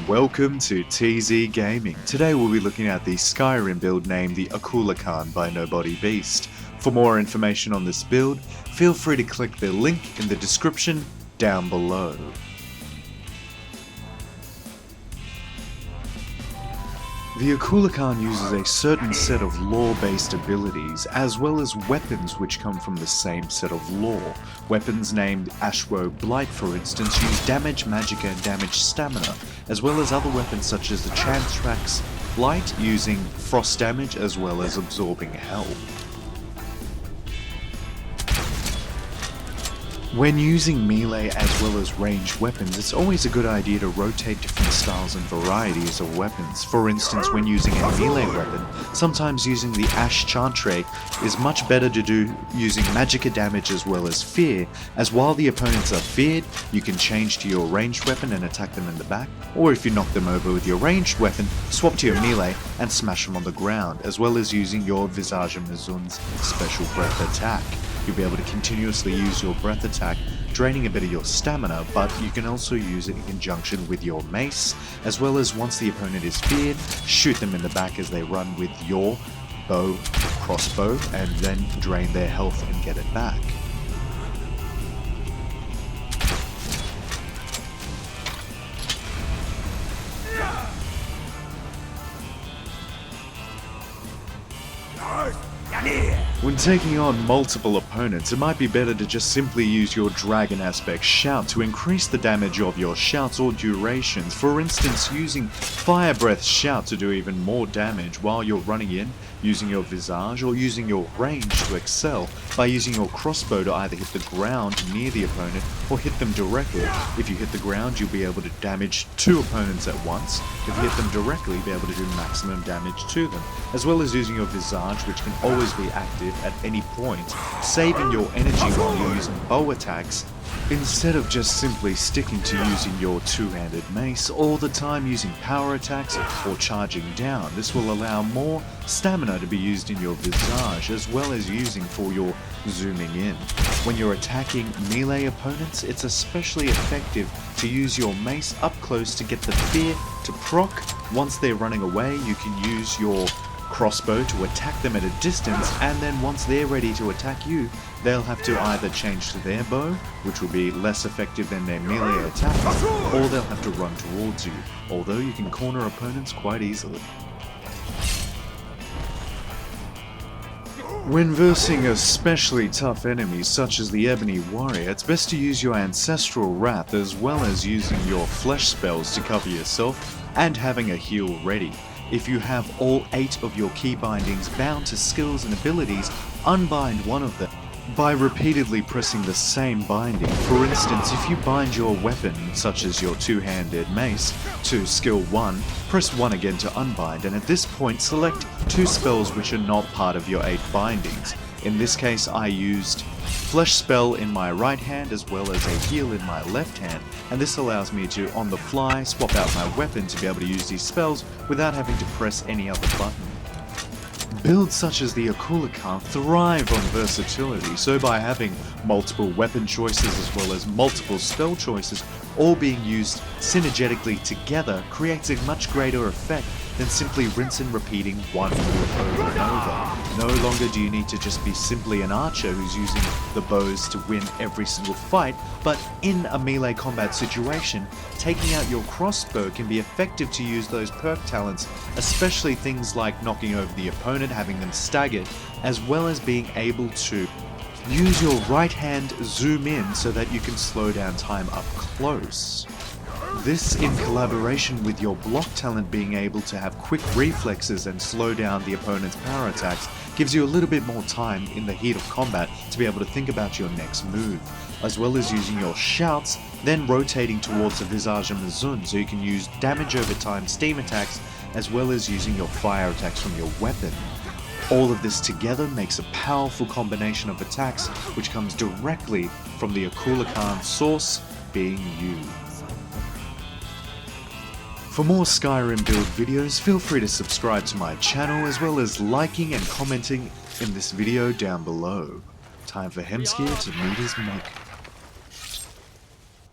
and welcome to TZ Gaming. Today we'll be looking at the Skyrim build named the Akula Khan by Nobody Beast. For more information on this build, feel free to click the link in the description down below. The Akula Khan uses a certain set of lore-based abilities, as well as weapons which come from the same set of lore. Weapons named Ashwo Blight, for instance, use damage magicka and damage stamina, as well as other weapons such as the Chantrax Blight using frost damage as well as absorbing health. When using melee as well as ranged weapons, it's always a good idea to rotate different styles and varieties of weapons. For instance, when using a melee weapon, sometimes using the Ash Chantre is much better to do using magicka damage as well as fear, as while the opponents are feared, you can change to your ranged weapon and attack them in the back, or if you knock them over with your ranged weapon, swap to your melee and smash them on the ground, as well as using your Visage Mizun's special breath attack. You'll be able to continuously use your breath attack, draining a bit of your stamina, but you can also use it in conjunction with your mace, as well as once the opponent is feared, shoot them in the back as they run with your crossbow, and then drain their health and get it back. When taking on multiple opponents, it might be better to just simply use your Dragon Aspect Shout to increase the damage of your shouts or durations. For instance, using Fire Breath Shout to do even more damage while you're running in, using your Visage, or using your range to excel by using your crossbow to either hit the ground near the opponent or hit them directly. If you hit the ground, you'll be able to damage 2 opponents at once. If you hit them directly, you'll be able to do maximum damage to them, as well as using your Visage, which can always be active at any point, saving your energy while you're using bow attacks, instead of just simply sticking to using your two-handed mace all the time using power attacks or charging down. This will allow more stamina to be used in your Visage, as well as using for your zooming in. When you're attacking melee opponents, it's especially effective to use your mace up close to get the fear to proc. Once they're running away, you can use your crossbow to attack them at a distance, and then once they're ready to attack you, they'll have to either change to their bow, which will be less effective than their melee attack, or they'll have to run towards you, although you can corner opponents quite easily. When versing especially tough enemies such as the Ebony Warrior, it's best to use your Ancestral Wrath as well as using your flesh spells to cover yourself and having a heal ready. If you have all 8 of your key bindings bound to skills and abilities, unbind one of them by repeatedly pressing the same binding. For instance, if you bind your weapon, such as your two-handed mace, to skill 1, press 1 again to unbind, and at this point select 2 spells which are not part of your 8 bindings. In this case, I used Flesh Spell in my right hand as well as a heal in my left hand, and this allows me to, on the fly, swap out my weapon to be able to use these spells without having to press any other button. Builds such as the Akula Khan thrive on versatility, so by having multiple weapon choices as well as multiple spell choices all being used synergetically together creates a much greater effect than simply rinse and repeating one move over and over. No longer do you need to just be simply an archer who's using the bows to win every single fight, but in a melee combat situation, taking out your crossbow can be effective to use those perk talents, especially things like knocking over the opponent, having them staggered, as well as being able to use your right hand zoom in so that you can slow down time up close. This, in collaboration with your block talent being able to have quick reflexes and slow down the opponent's power attacks, gives you a little bit more time in the heat of combat to be able to think about your next move, as well as using your shouts, then rotating towards the Visage Mizun so you can use damage over time steam attacks, as well as using your fire attacks from your weapon. All of this together makes a powerful combination of attacks which comes directly from the Akula Khan source being you. For more Skyrim build videos, feel free to subscribe to my channel as well as liking and commenting in this video down below. Time for Hemskir to meet his mech.